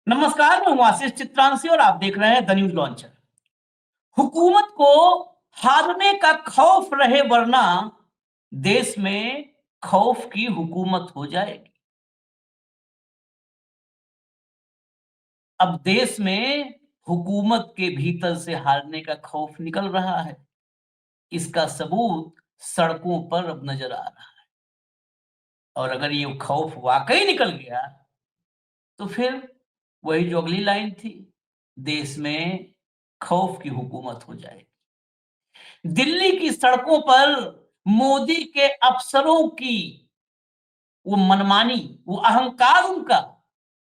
नमस्कार, मैं हूं आशीष चित्रांशी और आप देख रहे हैं द न्यूज लॉन्चर। हुकूमत को हारने का खौफ रहे, वरना देश में खौफ की हुकूमत हो जाएगी। अब देश में हुकूमत के भीतर से हारने का खौफ निकल रहा है। इसका सबूत सड़कों पर अब नजर आ रहा है। और अगर ये खौफ वाकई निकल गया तो फिर वही जो अगली लाइन थी, देश में खौफ की हुकूमत हो जाएगी। दिल्ली की सड़कों पर मोदी के अफसरों की वो मनमानी, वो अहंकार उनका,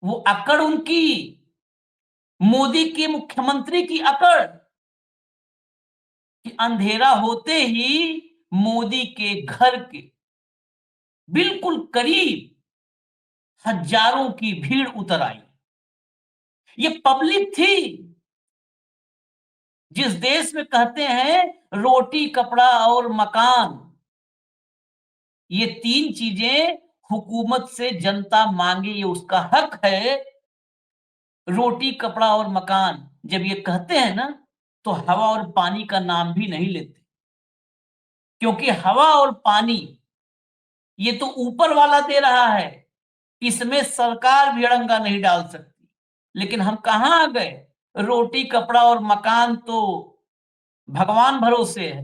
वो अकड़ उनकी, मोदी के मुख्यमंत्री की अकड़ कि अंधेरा होते ही मोदी के घर के बिल्कुल करीब हजारों की भीड़ उतर आई। ये पब्लिक थी जिस देश में कहते हैं रोटी, कपड़ा और मकान, ये तीन चीजें हुकूमत से जनता मांगे, ये उसका हक है। रोटी, कपड़ा और मकान जब ये कहते हैं ना, तो हवा और पानी का नाम भी नहीं लेते, क्योंकि हवा और पानी ये तो ऊपर वाला दे रहा है, इसमें सरकार भी अड़ंगा नहीं डाल सकती। लेकिन हम कहां आ गए? रोटी, कपड़ा और मकान तो भगवान भरोसे है,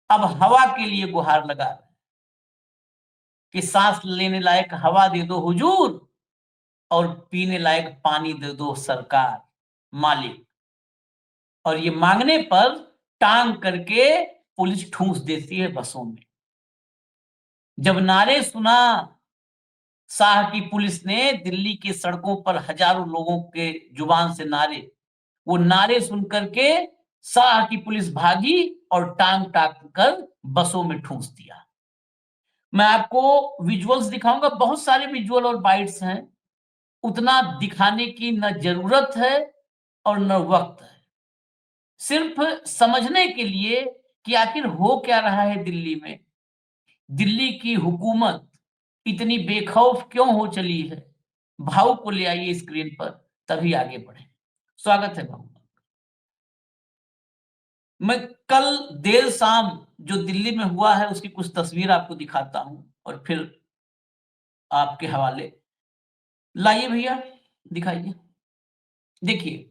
अब हवा के लिए गुहार लगा रहे हैं कि सांस लेने लायक हवा दे दो हुजूर, और पीने लायक पानी दे दो सरकार, मालिक। और ये मांगने पर टांग करके पुलिस ठूंस देती है बसों में। जब नारे सुना शाह की पुलिस ने, दिल्ली की सड़कों पर हजारों लोगों के जुबान से नारे, वो नारे सुनकर के शाह की पुलिस भागी और टांग टांग कर बसों में ठूंस दिया। मैं आपको विजुअल्स दिखाऊंगा, बहुत सारे विजुअल और बाइट्स हैं, उतना दिखाने की न जरूरत है और न वक्त है। सिर्फ समझने के लिए कि आखिर हो क्या रहा है दिल्ली में, दिल्ली की हुकूमत इतनी बेखौफ क्यों हो चली है। भाऊ को ले आइए स्क्रीन पर, तभी आगे बढ़े। स्वागत है भाऊ। मैं कल देर शाम जो दिल्ली में हुआ है उसकी कुछ तस्वीर आपको दिखाता हूं और फिर आपके हवाले। लाइए भैया, दिखाइए। देखिए,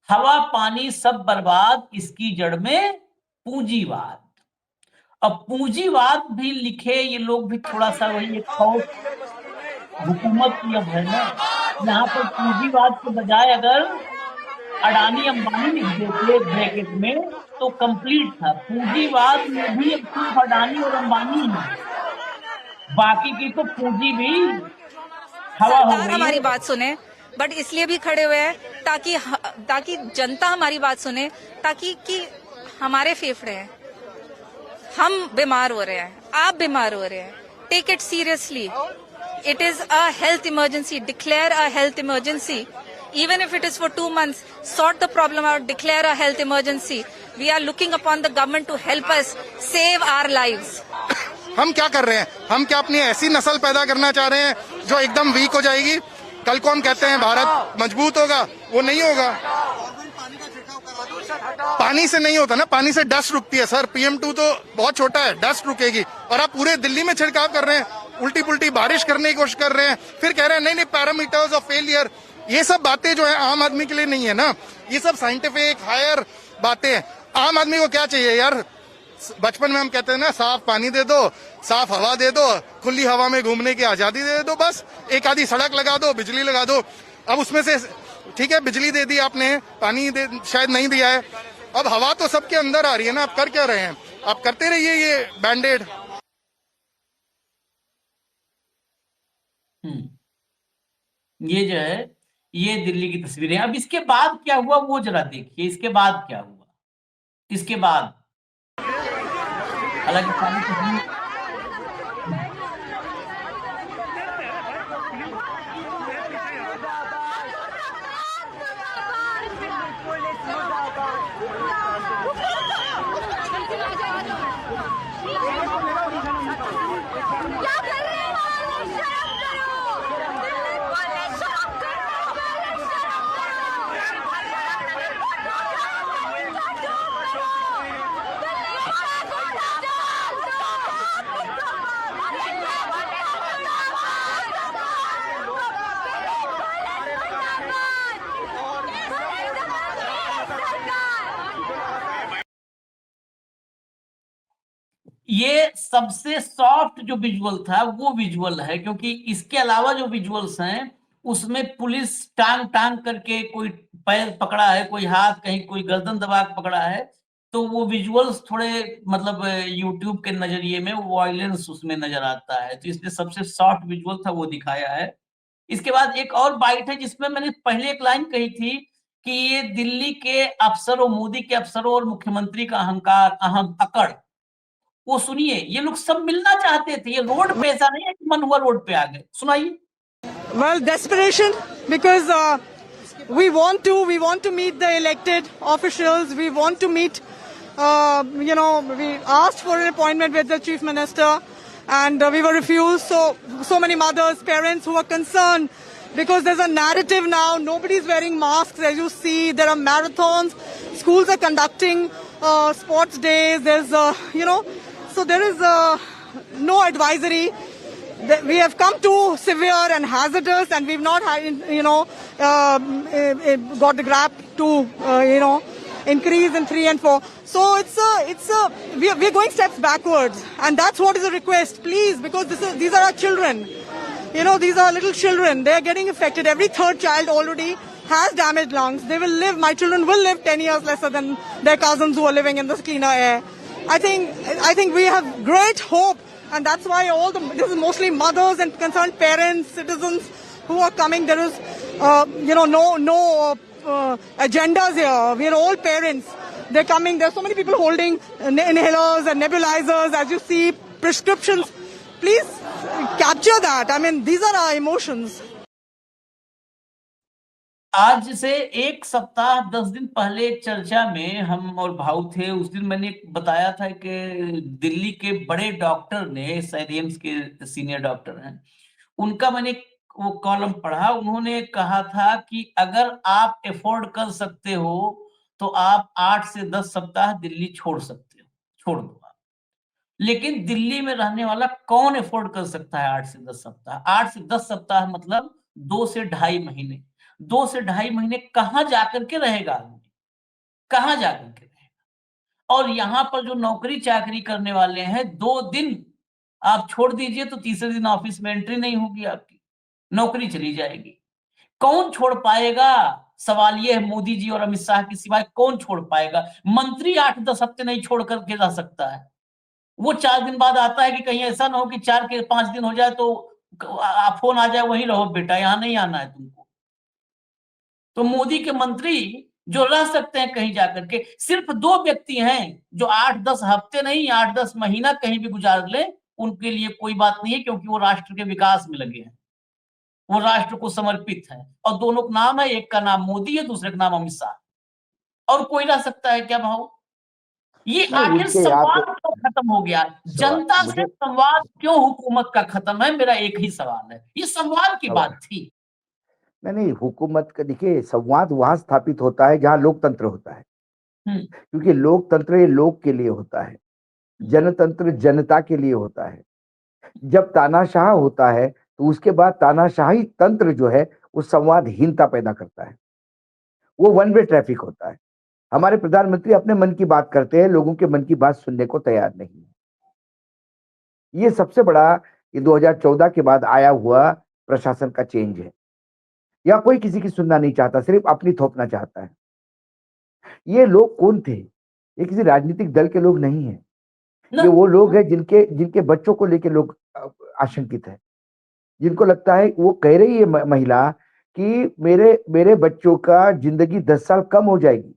हवा पानी सब बर्बाद, इसकी जड़ में पूंजीवाद। अब पूंजीवाद भी लिखे ये लोग भी थोड़ा सा वही एक खौफ हुकूमत की अब है ना। यहाँ पर पूंजीवाद के बजाय अगर अडानी अंबानी लिख देते ब्रैकेट में तो कंप्लीट था। पूंजीवाद में भी अब सिर्फ अडानी और अंबानी है, बाकी की तो पूंजी भी हवा हो सरकार गई हमारी है। बात सुने, बट इसलिए भी खड़े हुए हैं ताकि जनता हमारी बात सुने, ताकि कि हमारे फेफड़े हैं, हम बीमार हो रहे हैं, आप बीमार हो रहे हैं, take it seriously. It is a health emergency, declare a health emergency, even if it is for 2 months, sort the problem out, declare a health emergency. We are looking upon the government to help us save our lives. हम क्या कर रहे हैं? हम क्या अपनी ऐसी नस्ल पैदा करना चाह रहे हैं जो एकदम वीक हो जाएगी? कल को हम कहते हैं भारत मजबूत होगा, वो नहीं होगा। पानी से नहीं होता ना, पानी से डस्ट रुकती है सर। PM2 तो बहुत छोटा है, डस्ट रुकेगी। और आप पूरे दिल्ली में छिड़काव कर रहे हैं, उल्टी पुल्टी बारिश करने की कोशिश कर रहे हैं, फिर कह रहे हैं नहीं नहीं पैरामीटर्स ऑफ फेलियर। ये सब बातें जो है आम आदमी के लिए नहीं है ना, ये सब साइंटिफिक हायर बातें हैं। आम आदमी को क्या चाहिए यार? बचपन में हम कहते हैं ना, साफ पानी दे दो, साफ हवा दे दो, खुली हवा में घूमने की आजादी दे दो, बस एक आधी सड़क लगा दो, बिजली लगा दो। अब उसमें से ठीक है, बिजली दे दी आपने, पानी शायद नहीं दिया है। अब हवा तो सबके अंदर आ रही है ना, आप कर क्या रहे हैं? आप करते रहिए ये बैंडेड। ये जो है, ये दिल्ली की तस्वीरें। अब इसके बाद क्या हुआ वो जरा देखिए। इसके बाद क्या हुआ, इसके बाद हालांकि सारी तस्वीर ये सबसे सॉफ्ट जो विजुअल था वो विजुअल है, क्योंकि इसके अलावा जो विजुअल्स हैं उसमें पुलिस टांग टांग करके कोई पैर पकड़ा है, कोई हाथ, कहीं कोई गर्दन दबा के पकड़ा है, तो वो विजुअल्स थोड़े मतलब यूट्यूब के नजरिए में वायलेंस उसमें नजर आता है, तो इसलिए सबसे सॉफ्ट विजुअल था वो दिखाया है। इसके बाद एक और बाइट है जिसमें मैंने पहले एक लाइन कही थी कि ये दिल्ली के अफसरों, मोदी के अफसरों और मुख्यमंत्री का अहंकार, अहम अकड़, वो सुनिए, ये लोग सब मिलना चाहते थे, ये रोड पे ऐसा नहीं है कि मन हुआ रोड पे आ गए। सुनाइए। Well, desperation, because we want to meet the elected officials. We want to meet, we asked for an appointment with the chief minister, and we were refused. So many mothers, parents who are concerned because there's a narrative now. Nobody's wearing masks, as you see. There are marathons. Schools are conducting sports days. There's, so there is no advisory. We have come to severe and hazardous, and we've not had, got the gap to, increase in 3 and 4. So we're going steps backwards, and that's what is a request, please, because these are our children. These are little children. They are getting affected. Every third child already has damaged lungs. They will live. My children will live 10 years lesser than their cousins who are living in this cleaner air. I think we have great hope. And that's why this is mostly mothers and concerned parents, citizens who are coming. There is, no agendas here. We are all parents. They're coming. There's so many people holding inhalers and nebulizers, as you see, prescriptions. Please capture that. I mean, these are our emotions. आज से 1 सप्ताह 10 दिन पहले एक चर्चा में हम और भाऊ थे। उस दिन मैंने बताया था कि दिल्ली के बड़े डॉक्टर ने, शायद एम्स के सीनियर डॉक्टर हैं, उनका मैंने वो कॉलम पढ़ा। उन्होंने कहा था कि अगर आप अफोर्ड कर सकते हो तो आप 8 से 10 सप्ताह दिल्ली छोड़ सकते हो, छोड़ दो आप। लेकिन दिल्ली में रहने वाला कौन अफोर्ड कर सकता है 8 से 10 सप्ताह? 8 से 10 सप्ताह मतलब 2 से ढाई महीने। 2 से ढाई महीने कहाँ जाकर के रहेगा आदमी? कहाँ जाकर के रहेगा? और यहाँ पर जो नौकरी चाकरी करने वाले हैं, 2 दिन आप छोड़ दीजिए तो तीसरे दिन ऑफिस में एंट्री नहीं होगी आपकी, नौकरी चली जाएगी। कौन छोड़ पाएगा? सवाल ये है, मोदी जी और अमित शाह के सिवाय कौन छोड़ पाएगा? मंत्री 8-10 हफ्ते नहीं छोड़ करके जा सकता है। वो 4 दिन बाद आता है कि कहीं ऐसा ना हो कि 4 के 5 दिन हो जाए तो फोन आ जाए, वहीं रहो बेटा, यहाँ नहीं आना है तुमको। तो मोदी के मंत्री जो रह सकते हैं कहीं जाकर के, सिर्फ 2 व्यक्ति हैं जो 8-10 हफ्ते नहीं, 8-10 महीना कहीं भी गुजार ले, उनके लिए कोई बात नहीं है, क्योंकि वो राष्ट्र के विकास में लगे हैं, वो राष्ट्र को समर्पित हैं। और दोनों का नाम है, एक का नाम मोदी है, दूसरे का नाम अमित शाह। और कोई रह सकता है क्या भाऊ? ये आखिर संवाद क्यों खत्म हो गया? जनता से संवाद क्यों हुकूमत का खत्म है? मेरा एक ही सवाल है। ये संवाद की बात थी। नहीं, हुकूमत का देखिए, संवाद वहां स्थापित होता है जहां लोकतंत्र होता है, क्योंकि लोकतंत्र ये लोक के लिए होता है, जनतंत्र जनता के लिए होता है। जब तानाशाह होता है तो उसके बाद तानाशाही तंत्र जो है वो संवादहीनता पैदा करता है, वो वन वे ट्रैफिक होता है। हमारे प्रधानमंत्री अपने मन की बात करते हैं, लोगों के मन की बात सुनने को तैयार नहीं है। ये सबसे बड़ा ये 2014 के बाद आया हुआ प्रशासन का चेंज है। या कोई किसी की सुनना नहीं चाहता, सिर्फ अपनी थोपना चाहता है। ये लोग कौन थे? ये किसी राजनीतिक दल के लोग नहीं है। ये वो लोग हैं जिनके बच्चों को लेके लोग आशंकित है, जिनको लगता है, वो कह रही है महिला कि मेरे बच्चों का जिंदगी 10 साल कम हो जाएगी।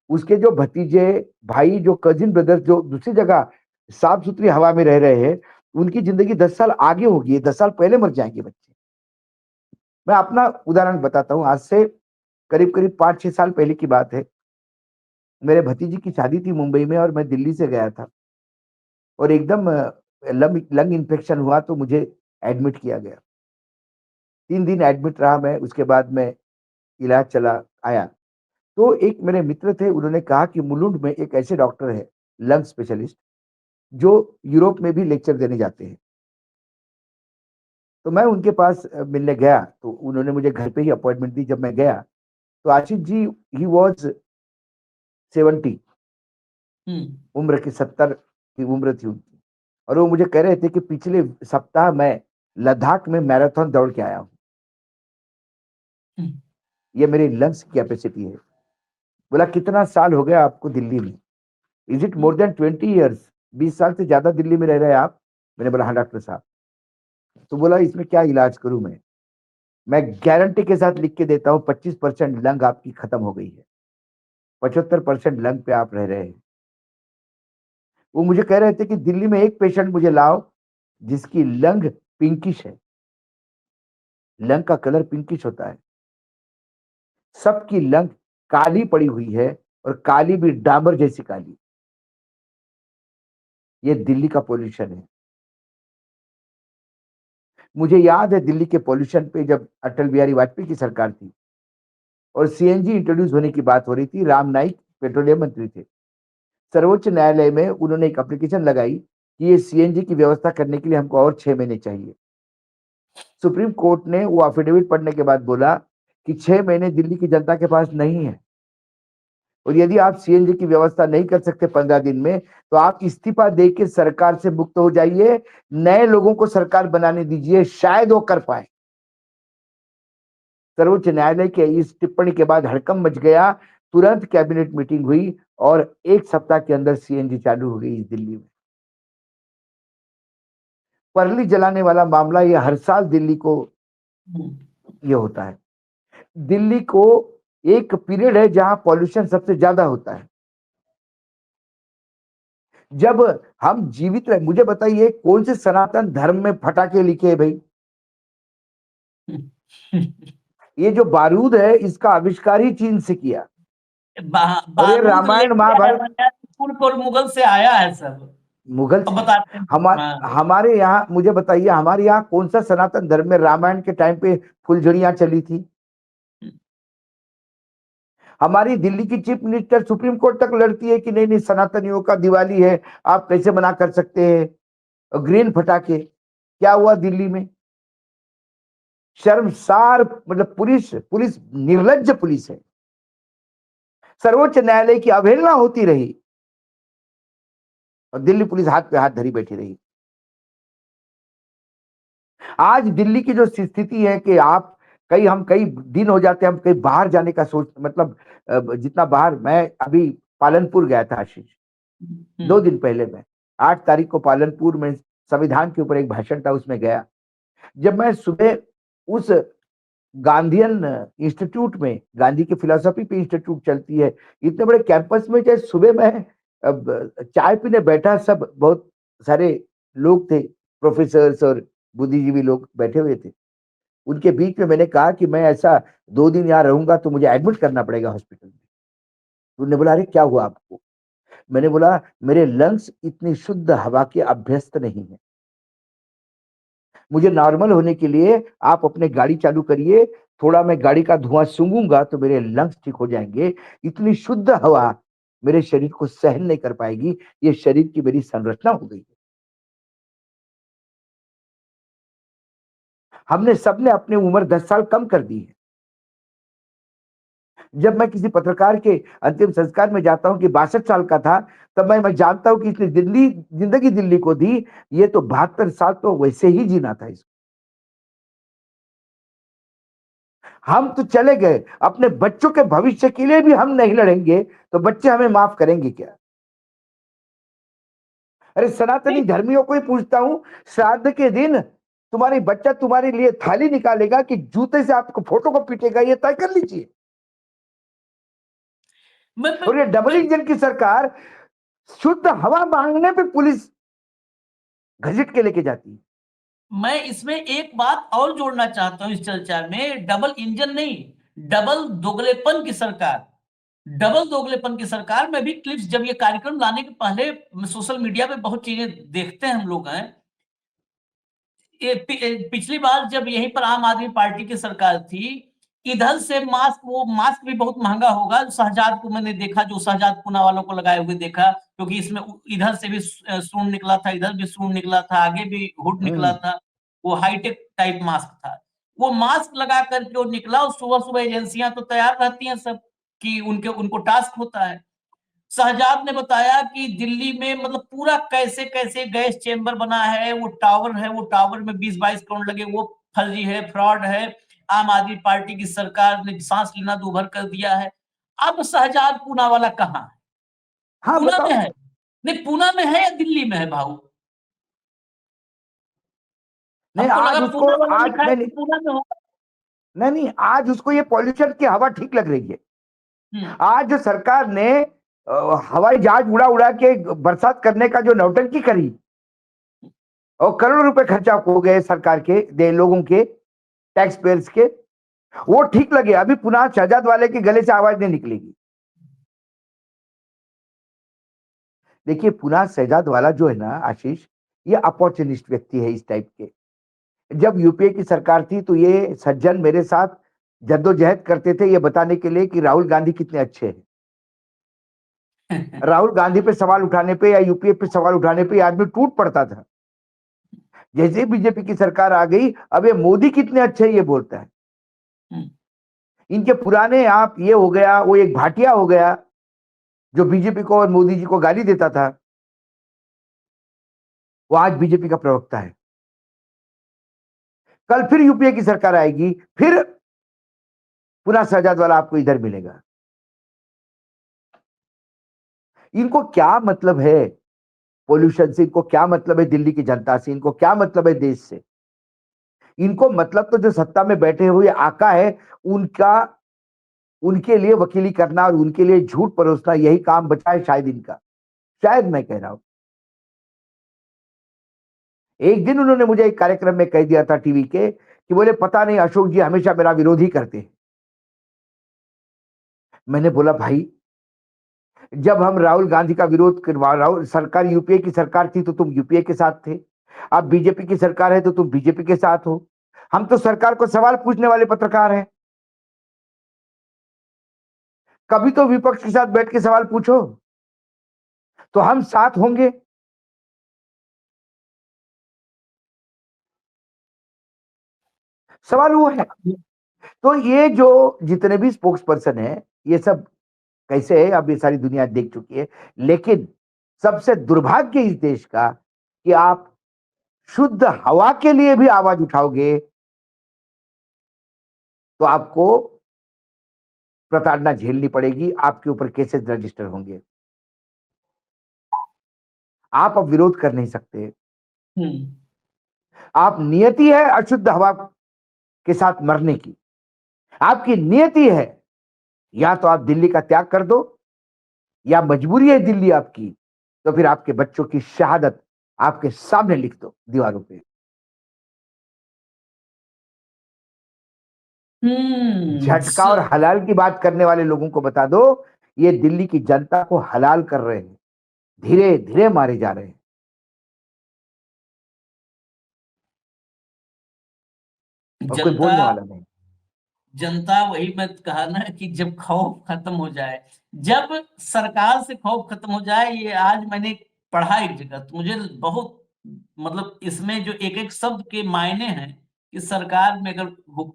उसके जो भतीजे, भाई, जो कजिन ब्रदर्स जो दूसरी जगह साफ सुथरी हवा में रह रहे हैं, उनकी जिंदगी 10 साल आगे होगी, 10 साल पहले मर जाएंगे बच्चे। मैं अपना उदाहरण बताता हूँ। आज से करीब 5-6 साल पहले की बात है। मेरे भतीजी की शादी थी मुंबई में और मैं दिल्ली से गया था, और एकदम लंग इन्फेक्शन हुआ तो मुझे एडमिट किया गया। 3 दिन एडमिट रहा मैं, उसके बाद मैं इलाज चला आया। तो एक मेरे मित्र थे, उन्होंने कहा कि मुलुंड में एक ऐसे डॉक्टर है, लंग स्पेशलिस्ट, जो यूरोप में भी लेक्चर देने जाते हैं। तो मैं उनके पास मिलने गया, तो उन्होंने मुझे घर पे ही अपॉइंटमेंट दी। जब मैं गया तो आशीष जी, ही वॉज 70, उम्र की 70 की उम्र थी उनकी। और वो मुझे कह रहे थे कि पिछले सप्ताह मैं लद्दाख में मैराथन दौड़ के आया हूं। ये मेरी लंग्स की कैपेसिटी है। बोला कितना साल हो गया आपको दिल्ली में? Is it more than 20 years? 20 साल से ज्यादा दिल्ली में रह रहे हैं आप? मैंने बोला हाँ डॉक्टर साहब। तो बोला इसमें क्या इलाज करूं मैं गारंटी के साथ लिख के देता हूं 25% लंग आपकी खत्म हो गई है, 75% लंग पे आप रह रहे हैं। वो मुझे कह रहे थे कि दिल्ली में एक पेशेंट मुझे लाओ जिसकी लंग पिंकिश है। लंग का कलर पिंकिश होता है। सबकी लंग काली पड़ी हुई है, और काली भी डामर जैसी काली। ये दिल्ली का पोल्यूशन है। मुझे याद है दिल्ली के पोल्यूशन पे जब अटल बिहारी वाजपेयी की सरकार थी और सीएनजी इंट्रोड्यूस होने की बात हो रही थी, राम नाईक पेट्रोलियम मंत्री थे। सर्वोच्च न्यायालय में उन्होंने एक एप्लीकेशन लगाई कि ये सीएनजी की व्यवस्था करने के लिए हमको और 6 महीने चाहिए। सुप्रीम कोर्ट ने वो एफिडेविट पढ़ने के बाद बोला कि 6 महीने दिल्ली की जनता के पास नहीं है, और यदि आप सीएनजी की व्यवस्था नहीं कर सकते 15 दिन में, तो आप इस्तीफा देके सरकार से मुक्त हो जाइए, नए लोगों को सरकार बनाने दीजिए, शायद वो कर पाए। सर्वोच्च न्यायालय के इस टिप्पणी के बाद हड़कंप मच गया। तुरंत कैबिनेट मीटिंग हुई और एक सप्ताह के अंदर सीएनजी चालू हो गई इस दिल्ली में। परली जलाने वाला मामला ये हर साल दिल्ली को ये होता है। दिल्ली को एक पीरियड है जहां पॉल्यूशन सबसे ज्यादा होता है। जब हम जीवित रहे, मुझे बताइए कौन से सनातन धर्म में फटाके लिखे हैं भाई? ये जो बारूद है इसका आविष्कार ही चीन से किया। और ये बारूद रामायण लेके आया महाभारत है, तुर्क और मुगल से आया है सब। मुगल अब से। बताते हैं। हाँ। हमारे यहाँ मुझे बताइए, हमारे यहाँ कौन सा सनातन धर्म में रामायण के टाइम पे फुलझड़ियां चली थी? हमारी दिल्ली की चीफ मिनिस्टर सुप्रीम कोर्ट तक लड़ती है कि नहीं नहीं सनातनियों का दिवाली है, आप कैसे मना कर सकते हैं ग्रीन फटाके। क्या हुआ दिल्ली में? शर्मसार, मतलब पुलिस पुलिस निर्लज्ज पुलिस है। सर्वोच्च न्यायालय की अवहेलना होती रही और दिल्ली पुलिस हाथ पे हाथ धरी बैठी रही। आज दिल्ली की जो स्थिति है कि हम कई दिन हो जाते हैं, हम कहीं बाहर जाने का सोच, मतलब जितना बाहर, मैं अभी पालनपुर गया था आशीष, 2 दिन पहले। मैं 8 तारीख को पालनपुर में संविधान के ऊपर एक भाषण था, उसमें गया। जब मैं सुबह उस गांधीयन इंस्टीट्यूट में, गांधी की फिलोसफी पे इंस्टीट्यूट चलती है, इतने बड़े कैंपस में, चाहे सुबह मैं चाय पीने बैठा, सब बहुत सारे लोग थे, प्रोफेसर्स और बुद्धिजीवी लोग बैठे हुए थे। उनके बीच में मैंने कहा कि मैं ऐसा 2 दिन यहाँ रहूंगा तो मुझे एडमिट करना पड़ेगा हॉस्पिटल में। उन्होंने बोला अरे क्या हुआ आपको? मैंने बोला मेरे लंग्स इतनी शुद्ध हवा के अभ्यस्त नहीं है। मुझे नॉर्मल होने के लिए आप अपने गाड़ी चालू करिए, थोड़ा मैं गाड़ी का धुआं सूंघूंगा तो मेरे लंग्स ठीक हो जाएंगे। इतनी शुद्ध हवा मेरे शरीर को सहन नहीं कर पाएगी, ये शरीर की मेरी संरचना हो गई है। हमने सबने अपनी उम्र 10 साल कम कर दी है। जब मैं किसी पत्रकार के अंतिम संस्कार में जाता हूं कि 62 साल का था, तब मैं जानता हूं कि इसने जिंदगी दिल्ली को दी, ये तो 72 साल तो वैसे ही जीना था इसको। हम तो चले गए, अपने बच्चों के भविष्य के लिए भी हम नहीं लड़ेंगे तो बच्चे हमें माफ करेंगे क्या? अरे सनातनी धर्मियों को ही पूछता हूं, श्राद्ध के दिन तुम्हारी बच्चा तुम्हारे लिए थाली निकालेगा कि जूते से आपको फोटो को पीटेगा, ये तय कर लीजिए। और ये डबल इंजन की सरकार शुद्ध हवा मांगने पे पुलिस घसीट के लेके जाती है। मैं इसमें एक बात और जोड़ना चाहता हूं इस चर्चा में, डबल इंजन नहीं, डबल दोगलेपन की सरकार। डबल दोगलेपन की सरकार में भी क्लिप्स, जब ये कार्यक्रम लाने के पहले सोशल मीडिया पे बहुत चीजें देखते हैं हम लोग हैं। पिछली बार जब यहीं पर आम आदमी पार्टी की सरकार थी, इधर से मास्क, वो मास्क भी बहुत महंगा होगा, शहजाद को मैंने देखा, जो शहजाद पूना वालों को लगाए हुए देखा, क्योंकि इसमें इधर से भी सूंड निकला था, इधर भी सूंड निकला था, आगे भी हुड निकला था। वो हाईटेक टाइप मास्क था। वो मास्क लगा करके वो निकला, और सुबह सुबह एजेंसियां तो तैयार रहती हैं सब कि उनको टास्क होता है। शहजाद ने बताया कि दिल्ली में मतलब पूरा कैसे कैसे गैस चेंबर बना है, वो टावर में 20-22 करोड़ लगे, वो फर्जी है, फ्रॉड है। आम आदमी पार्टी की सरकार ने सांस लेना दूभर कर दिया है। अब शहजाद पूना वाला कहाँ है? हाँ पूना बताओ। में है? नहीं, पूना में है या दिल्ली में है भाऊ? नहीं हमको आज लगा उसको, पूना वाला आज लिखा है नहीं तो पूना में होगा। नहीं नहीं, आज उसको ये पॉल्यूशन की हवा ठीक लग रही है। आज जो सरकार ने हवाई जहाज उड़ा उड़ा के बरसात करने का जो नौटंकी करी और करोड़ों रुपए खर्चा हो गए सरकार के, लोगों के, टैक्स पेयर्स के, वो ठीक लगे। अभी पुनः शहजाद वाले के गले से आवाज नहीं निकलेगी। देखिए पुनः शहजाद वाला जो है ना आशीष, ये अपॉर्चुनिस्ट व्यक्ति है इस टाइप के। जब यूपीए की सरकार थी तो ये सज्जन मेरे साथ जद्दोजहद करते थे ये बताने के लिए कि राहुल गांधी कितने अच्छे हैं। राहुल गांधी पे सवाल उठाने पे या यूपीए पे सवाल उठाने पे आदमी टूट पड़ता था। जैसे बीजेपी की सरकार आ गई, अब ये मोदी कितने अच्छे ये बोलता है। इनके पुराने आप ये हो गया, वो एक भाटिया हो गया जो बीजेपी को और मोदी जी को गाली देता था, वो आज बीजेपी का प्रवक्ता है। कल फिर यूपीए की सरकार आएगी, फिर पुनः शहजाद वाला आपको इधर मिलेगा। इनको क्या मतलब है पोल्यूशन से, इनको क्या मतलब है दिल्ली की जनता से, इनको क्या मतलब है देश से? इनको मतलब तो जो सत्ता में बैठे हुए आका है उनका, उनके लिए वकीली करना और उनके लिए झूठ परोसना, यही काम बचा है शायद इनका। शायद मैं कह रहा हूं। एक दिन उन्होंने मुझे एक कार्यक्रम में कह दिया था टीवी के कि बोले पता नहीं अशोक जी हमेशा मेरा विरोध ही करते हैं। मैंने बोला भाई, जब हम राहुल गांधी का विरोध करवा, राहुल सरकार यूपीए की सरकार थी तो तुम यूपीए के साथ थे, अब बीजेपी की सरकार है तो तुम बीजेपी के साथ हो। हम तो सरकार को सवाल पूछने वाले पत्रकार हैं। कभी तो विपक्ष के साथ बैठ के सवाल पूछो तो हम साथ होंगे। सवाल वो है। तो ये जो जितने भी स्पोक्स पर्सन है ये सब कैसे है, अब ये सारी दुनिया देख चुकी है। लेकिन सबसे दुर्भाग्य इस देश का कि आप शुद्ध हवा के लिए भी आवाज उठाओगे तो आपको प्रताड़ना झेलनी पड़ेगी, आपके ऊपर केसेस रजिस्टर होंगे। आप अब विरोध कर नहीं सकते। आप नियति है अशुद्ध हवा के साथ मरने की, आपकी नियति है या तो आप दिल्ली का त्याग कर दो या मजबूरी है दिल्ली आपकी, तो फिर आपके बच्चों की शहादत आपके सामने लिख दो दीवारों पे। झटका और हलाल की बात करने वाले लोगों को बता दो, ये दिल्ली की जनता को हलाल कर रहे हैं, धीरे धीरे मारे जा रहे हैं। और कोई बोलने वाला नहीं। जनता, वही मैं कहा ना कि जब खौफ खत्म हो जाए, जब सरकार से खौफ खत्म हो जाए, ये आज मैंने पढ़ा एक जगह तो मुझे बहुत मतलब इसमें जो एक एक शब्द के मायने हैं कि सरकार में अगर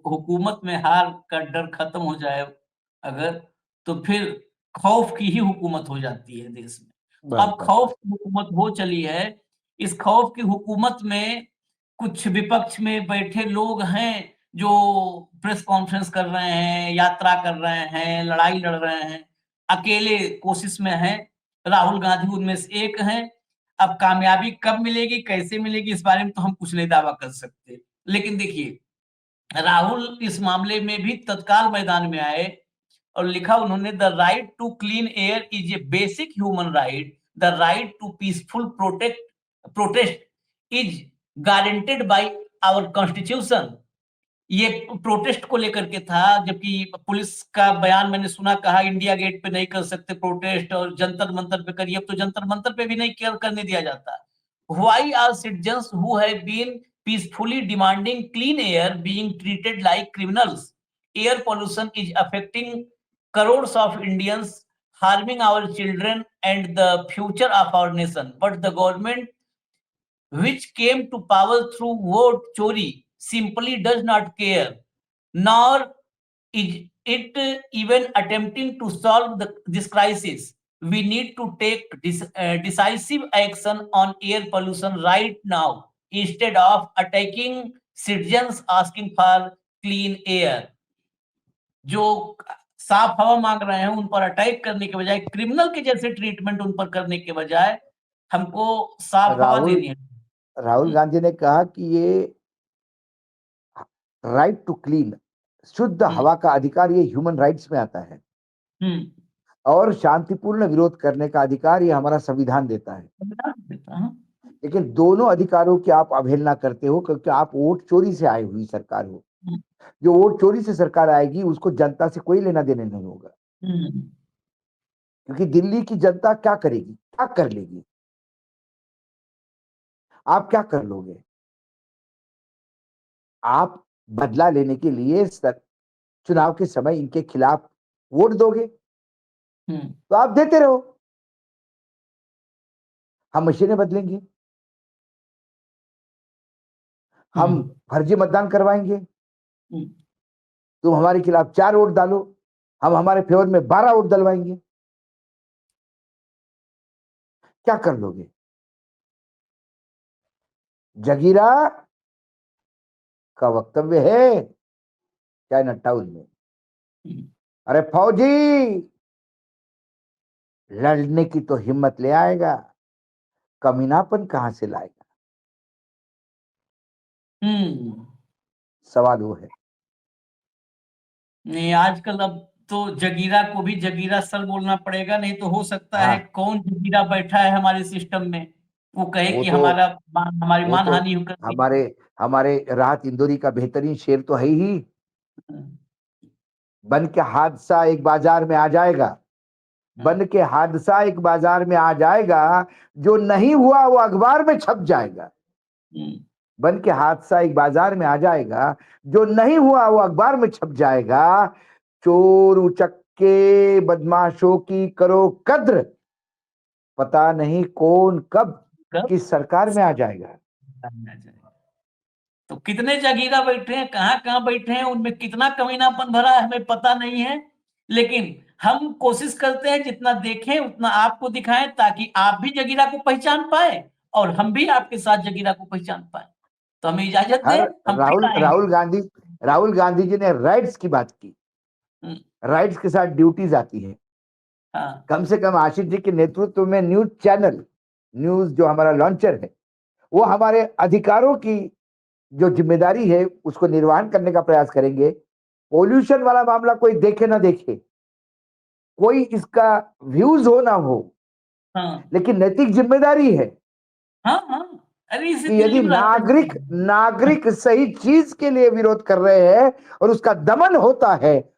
हुकूमत में हार का डर खत्म हो जाए अगर, तो फिर खौफ की ही हुकूमत हो जाती है देश में। अब खौफ की हुकूमत हो चली है। इस खौफ की हुकूमत में कुछ विपक्ष में बैठे लोग हैं जो प्रेस कॉन्फ्रेंस कर रहे हैं, यात्रा कर रहे हैं, लड़ाई लड़ रहे हैं, अकेले कोशिश में हैं। राहुल गांधी उनमें से एक हैं। अब कामयाबी कब मिलेगी, कैसे मिलेगी, इस बारे में तो हम कुछ नहीं दावा कर सकते। लेकिन देखिए, राहुल इस मामले में भी तत्काल मैदान में आए और लिखा उन्होंने, the right to clean air is a basic human right, the right to peaceful protest is guaranteed by our constitution. ये प्रोटेस्ट को लेकर के था, जबकि पुलिस का बयान मैंने सुना, कहा इंडिया गेट पे नहीं कर सकते प्रोटेस्ट और जंतर मंतर पे करिए। अब तो जंतर मंतर पे भी नहीं करने दिया जाता। Why are citizens who have been peacefully demanding clean air being treated like criminals? Air pollution is affecting crores of Indians, harming our children and the future of our nation, but the government which came to power through vote chori simply does not care, nor is it even attempting to solve this crisis. we need to take decisive action on air pollution right now instead of attacking citizens asking for clean air. जो साफ हवा मांग रहे हैं उन पर attack करने के बजाय, क्रिमिनल के जैसे ट्रीटमेंट उन पर करने के बजाय हमको साफ हवा देनी है। राहुल गांधी ने कहा कि ये राइट टू क्लीन, शुद्ध हवा का अधिकार ये ह्यूमन राइट्स में आता है और शांतिपूर्ण विरोध करने का अधिकार ये हमारा संविधान देता है। लेकिन दोनों अधिकारों की आप अवहेलना करते हो क्योंकि आप वोट चोरी से आई हुई सरकार हो। जो वोट चोरी से सरकार आएगी उसको जनता से कोई लेना देना नहीं होगा, क्योंकि दिल्ली की जनता क्या करेगी, क्या कर लेगी, आप क्या कर लोगे? आप बदला लेने के लिए चुनाव के समय इनके खिलाफ वोट दोगे तो आप देते रहो, हम मशीनें बदलेंगे, हम फर्जी मतदान करवाएंगे, तुम हमारे खिलाफ 4 वोट डालो, हम हमारे फेवर में 12 वोट डलवाएंगे, क्या कर लोगे? जगीरा का वक्तव्य है चाइना टाउन में, अरे फौजी लड़ने की तो हिम्मत ले आएगा, कमीनापन कहां से लाएगा? सवाल वो है। नहीं, आजकल अब तो जगीरा को भी जगीरा सर बोलना पड़ेगा, नहीं तो हो सकता है कौन जगीरा बैठा है हमारे सिस्टम में वो कहे कि तो, हमारी मानहानि हमारे राहत इंदौरी का बेहतरीन शेर तो है ही, बन के हादसा एक बाजार में आ जाएगा, बन के हादसा एक बाजार में आ जाएगा, जो नहीं हुआ वो अखबार में छप जाएगा। बन के हादसा एक बाजार में आ जाएगा, जो नहीं हुआ वो अखबार में छप जाएगा। चोर उचक्के बदमाशों की करो कद्र, पता नहीं कौन कब किस सरकार में आ जाएगा। तो कितने जगीरा बैठे हैं, कहाँ बैठे हैं, उनमें कितना कमीनापन भरा है हमें पता नहीं है, लेकिन हम कोशिश करते हैं जितना देखें उतना आपको दिखाएं ताकि आप भी जगीरा को पहचान पाए और हम भी आपके साथ जगीरा को पहचान पाए। तो हमें इजाजत दें। राहुल गांधी जी ने राइट्स की बात की, राइट्स के साथ ड्यूटीज आती है। कम से कम आशीष जी के नेतृत्व में न्यूज चैनल, न्यूज जो हमारा लॉन्चर है, वो हमारे अधिकारों की जो जिम्मेदारी है उसको निर्वहन करने का प्रयास करेंगे। पोल्यूशन वाला मामला कोई देखे ना देखे, कोई इसका व्यूज हो ना हो, लेकिन नैतिक जिम्मेदारी है कि यदि नागरिक सही चीज के लिए विरोध कर रहे हैं और उसका दमन होता है,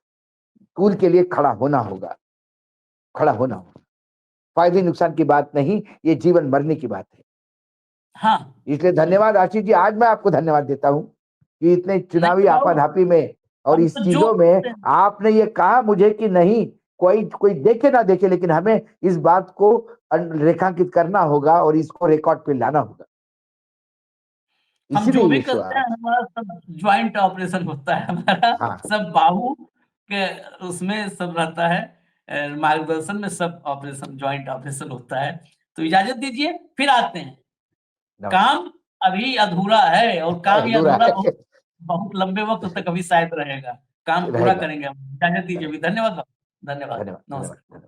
उनके लिए खड़ा होना होगा। फायदे नुकसान की बात नहीं, ये जीवन मरने की बात है। इसलिए धन्यवाद आशीष जी, आज मैं आपको धन्यवाद देता हूं कि इतने चुनावी आपाधापी में और इस चीजों में आपने ये कहा मुझे कि नहीं, कोई देखे ना देखे, लेकिन हमें इस बात को रेखांकित करना होगा और इसको रिकॉर्ड पे लाना होगा। हम जो भी करते हैं हमारा सब ज्वाइंट ऑपरेशन होता है, हमारा सब बाहु के उसमें सब रहता है, मार्गदर्शन में सब ऑपरेशन ज्वाइंट ऑपरेशन होता है। तो इजाजत दीजिए, फिर आते हैं। काम अभी अधूरा है और काम ये अधूरा बहुत लंबे वक्त तक अभी शायद रहेगा। काम पूरा करेंगे हम। इजाजत दीजिए, धन्यवाद। नमस्कार।